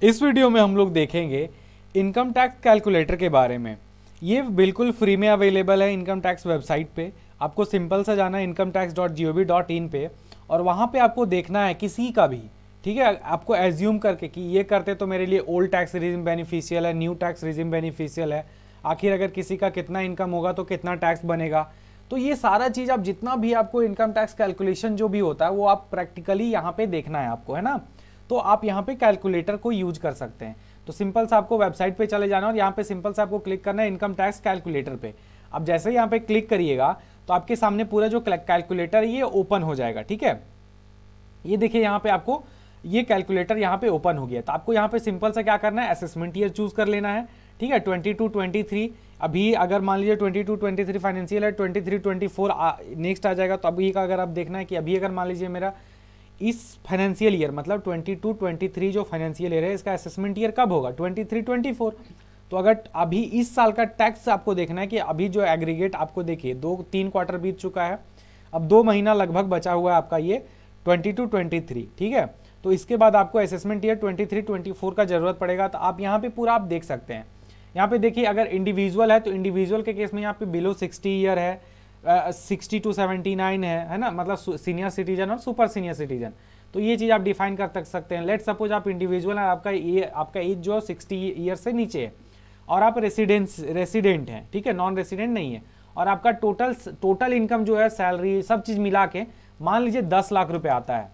इस वीडियो में हम लोग देखेंगे इनकम टैक्स कैलकुलेटर के बारे में। ये बिल्कुल फ्री में अवेलेबल है इनकम टैक्स वेबसाइट पे। आपको सिंपल सा जाना है incometax.gov.in पे और वहाँ पे आपको देखना है किसी का भी, ठीक है, आपको एज्यूम करके कि ये करते तो मेरे लिए ओल्ड टैक्स रिजिम बेनिफिशियल है, न्यू टैक्स रिजिम बेनिफिशियल है, आखिर अगर किसी का कितना इनकम होगा तो कितना टैक्स बनेगा। तो ये सारा चीज़ आप जितना भी आपको इनकम टैक्स कैलकुलेशन जो भी होता है वो आप प्रैक्टिकली यहाँ पे देखना है आपको, है ना। तो आप यहाँ पे कैलकुलेटर को यूज कर सकते हैं। तो सिंपल सा आपको वेबसाइट पे चले जाना और यहाँ पे सिंपल सा आपको क्लिक करना है इनकम टैक्स कैलकुलेटर पे। अब जैसे ही यहाँ पे क्लिक करिएगा तो आपके सामने पूरा जो कैलकुलेटर ये ओपन हो जाएगा, ठीक है। ये देखिए यहाँ पे आपको ये कैलकुलेटर यहाँ पे ओपन हो गया। तो आपको यहाँ पे सिंपल सा क्या करना है, असेसमेंट ईयर चूज कर लेना है, ठीक है। 22-23 अभी अगर मान लीजिए 22-23 फाइनेंशियल है, 23-24 नेक्स्ट आ जाएगा। तो अभी का अगर आप देखना है कि अभी अगर मान लीजिए मेरा इस फाइनेंशियल ईयर मतलब 22-23 जो फाइनेंशियल ईयर है इसका असेसमेंट ईयर कब होगा, 23-24। तो अगर अभी इस साल का टैक्स आपको देखना है कि अभी जो एग्रीगेट आपको देखिए 2-3 क्वार्टर बीत चुका है, अब 2 महीना लगभग बचा हुआ है आपका ये 22-23, ठीक है। तो इसके बाद आपको असेसमेंट ईयर 23-24 का जरूरत पड़ेगा। तो आप यहाँ पे पूरा आप देख सकते हैं। यहाँ पे देखिए अगर इंडिविजुअल है तो इंडिविजुअल के केस में यहाँ पे बिलो 60 ईयर है, 60 to 79 है ना, मतलब सीनियर सिटीजन और सुपर सीनियर सिटीजन। तो ये चीज़ आप डिफाइन कर सकते हैं। लेट सपोज आप इंडिविजुअल है, आपका एज जो 60 ईयर से नीचे है और आप रेसिडेंट हैं, ठीक है, नॉन रेसिडेंट नहीं है, और आपका टोटल इनकम जो है सैलरी सब चीज़ मिला के मान लीजिए 10 लाख रुपए आता है,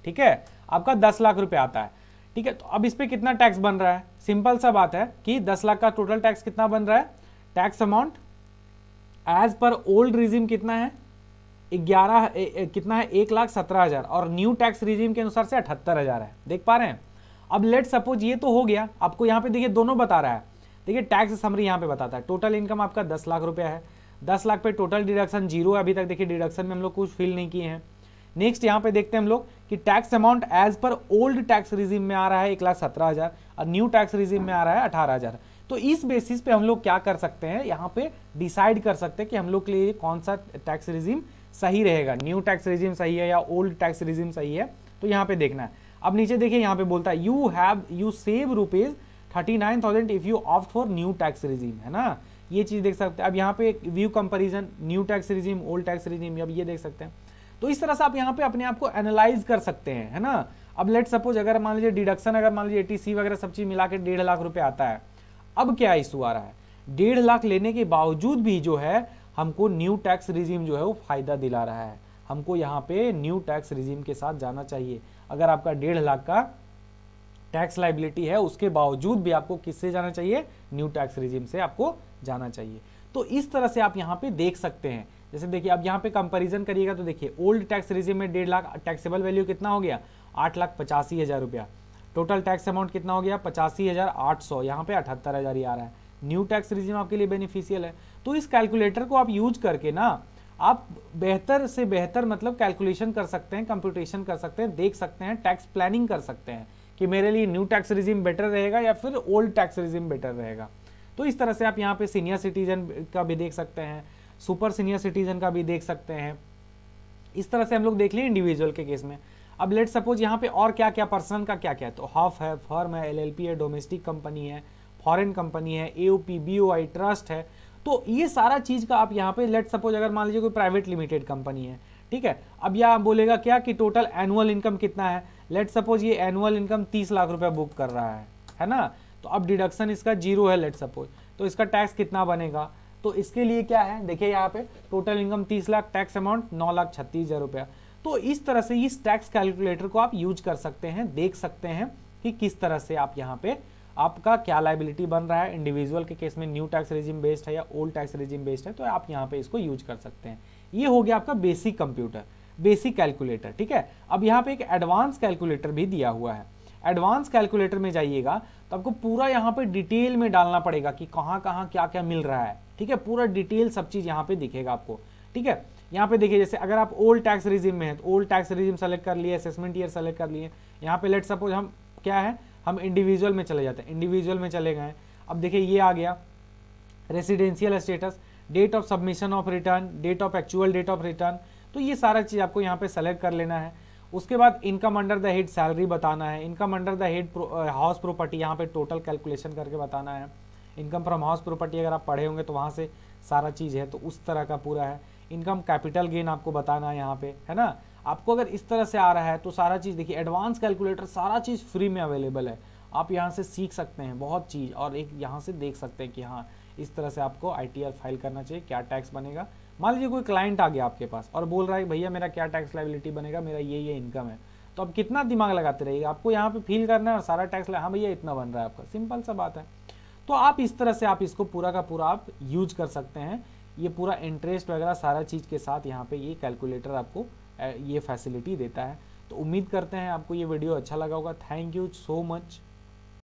ठीक है, आपका 10 लाख रुपए आता है, ठीक है। तो अब इस पे कितना टैक्स बन रहा है, सिंपल सा बात है कि 10 लाख का टोटल टैक्स कितना बन रहा है, tax amount as per old regime कितना है, 1,17,000 और न्यू टैक्स रिजिम के अनुसार से 78,000 है। देख पा रहे हैं। अब लेट सपोज ये तो हो गया, आपको यहाँ पे देखिए दोनों बता रहा है। देखिए टैक्स समरी यहाँ पे बताता है टोटल इनकम आपका 10 लाख रुपया है, 10 लाख पे टोटल डिडक्शन 0 है अभी तक। देखिए डिडक्शन में हम लोग कुछ फिल नहीं किए हैं। नेक्स्ट यहाँ पे देखते हैं हम लोग कि tax amount as per old tax regime में आ रहा है 1,17,000 और न्यू टैक्स रिजिम में आ रहा है 18,000। तो इस बेसिस पे हम लोग क्या कर सकते हैं, यहाँ पे डिसाइड कर सकते हैं कि हम लोग के लिए कौन सा टैक्स रिजिम सही रहेगा, न्यू टैक्स रिजिम सही है या ओल्ड टैक्स रिजिम सही है। तो यहाँ पे देखना है। अब नीचे देखिए यहाँ पे बोलता है you save rupees 39,000 if you opt for new tax regime, है ना। ये चीज देख सकते हैं। अब यहाँ पे view comparison new tax regime old tax regime, अब ये देख सकते हैं। तो इस तरह से आप यहाँ पे अपने आप को एनालाइज कर सकते हैं, है ना। अब लेट सपोज अगर मान लीजिए डिडक्शन अगर मान लीजिए ATC वगैरह सब चीज मिला के 1.5 लाख रुपए आता है। अब क्या इशू आ रहा है, 1.5 लाख लेने के बावजूद भी जो है हमको न्यू टैक्स रिजिम जो है वो फायदा दिला रहा है। हमको यहाँ पे न्यू टैक्स रिजिम के साथ जाना चाहिए। अगर आपका 1.5 लाख का टैक्स लाइबिलिटी है उसके बावजूद भी आपको किससे जाना चाहिए, न्यू टैक्स रिजिम से आपको जाना चाहिए। तो इस तरह से आप यहाँ पे देख सकते हैं। जैसे देखिए अब यहाँ पे कंपैरिजन करिएगा तो देखिए ओल्ड टैक्स रिजिम में 1.5 लाख टैक्सेबल वैल्यू कितना हो गया, 8,85,000 रुपया। टोटल टैक्स अमाउंट कितना हो गया, 85,800, यहाँ पे 78,000 ही आ रहा है। न्यू टैक्स रिजिम आपके लिए बेनिफिशियल है। तो इस कैलकुलेटर को आप यूज करके ना आप बेहतर से बेहतर मतलब कैलकुलेशन कर सकते हैं, कंप्यूटेशन कर सकते हैं, देख सकते हैं, टैक्स प्लानिंग कर सकते हैं कि मेरे लिए न्यू टैक्स रिजिम बेटर रहेगा या फिर ओल्ड टैक्स रिजिम बेटर रहेगा। तो इस तरह से आप यहाँ पे सीनियर सिटीजन का भी देख सकते हैं, सुपर सीनियर सिटीजन का भी देख सकते हैं। इस तरह से हम लोग देख लें इंडिविजुअल के केस में। अब लेट सपोज यहाँ पे और क्या क्या पर्सन का क्या क्या है, तो हॉफ है, फर्म है, LLP है, डोमेस्टिक कंपनी है, फॉरेन कंपनी है, AOP, BOI, ट्रस्ट है। तो ये सारा चीज का आप यहाँ पे लेट सपोज अगर मान लीजिए कोई प्राइवेट लिमिटेड कंपनी है, ठीक है। अब यह बोलेगा क्या कि टोटल एनुअल इनकम कितना है, लेट सपोज ये एनुअल इनकम 30 लाख रुपया बुक कर रहा है ना। तो अब डिडक्शन इसका 0 है लेट सपोज, तो इसका टैक्स कितना बनेगा, तो इसके लिए क्या है देखिए यहाँ पे total income 30 lakh, tax amount 9,36,000 रुपया। तो इस तरह से इस टैक्स कैलकुलेटर को आप यूज कर सकते हैं, देख सकते हैं कि किस तरह से आप यहाँ पे आपका क्या लाइबिलिटी बन रहा है, इंडिविजुअल के केस में न्यू टैक्स रिजिम बेस्ड है या ओल्ड टैक्स रिजिम बेस्ड है। तो आप यहाँ पे इसको यूज कर सकते हैं। ये हो गया आपका बेसिक कंप्यूटर, बेसिक कैलकुलेटर, ठीक है। अब यहाँ पे एक एडवांस कैलकुलेटर भी दिया हुआ है। एडवांस कैलकुलेटर में जाइएगा तो आपको पूरा यहाँ पे डिटेल में डालना पड़ेगा कि कहाँ कहाँ क्या क्या मिल रहा है, ठीक है। पूरा डिटेल सब चीज यहाँ पे दिखेगा आपको, ठीक है। यहाँ पे देखिए जैसे अगर आप ओल्ड टैक्स रिजिम में है तो ओल्ड टैक्स रिजिम सेलेक्ट कर लिए, असेसमेंट ईयर सेलेक्ट कर लिए। यहाँ पे लेट सपोज हम क्या है, हम इंडिविजुअल में चले जाते हैं, इंडिविजुअल में चले गए। अब देखिए ये आ गया residential status, date of submission of return, date of actual date of return. तो ये सारा चीज आपको यहाँ पे सेलेक्ट कर लेना है। उसके बाद income under the head salary बताना है, income under the head house property, यहाँ पे टोटल कैलकुलेशन करके बताना है। इनकम फ्रॉम हाउस प्रॉपर्टी अगर आप पढ़े होंगे तो वहाँ से सारा चीज़ है, तो उस तरह का पूरा है। इनकम कैपिटल गेन आपको बताना है यहाँ पे, है ना। आपको अगर इस तरह से आ रहा है तो सारा चीज़ देखिए, एडवांस कैलकुलेटर सारा चीज़ फ्री में अवेलेबल है, आप यहाँ से सीख सकते हैं बहुत चीज़, और एक यहाँ से देख सकते हैं कि हाँ इस तरह से आपको ITR फाइल करना चाहिए, क्या टैक्स बनेगा। मान लीजिए कोई क्लाइंट आ गया आपके पास और बोल रहा है भैया मेरा क्या टैक्स लायबिलिटी बनेगा, मेरा ये इनकम है, तो अब कितना दिमाग लगाते रहिएगा, आपको यहाँ पे फील करना है और सारा टैक्स, हाँ भैया इतना बन रहा है आपका, सिंपल सा बात है। तो आप इस तरह से आप इसको पूरा का पूरा आप यूज कर सकते हैं, ये पूरा इंटरेस्ट वगैरह सारा चीज़ के साथ यहाँ पे ये कैलकुलेटर आपको ये फैसिलिटी देता है। तो उम्मीद करते हैं आपको ये वीडियो अच्छा लगा होगा। Thank you so much.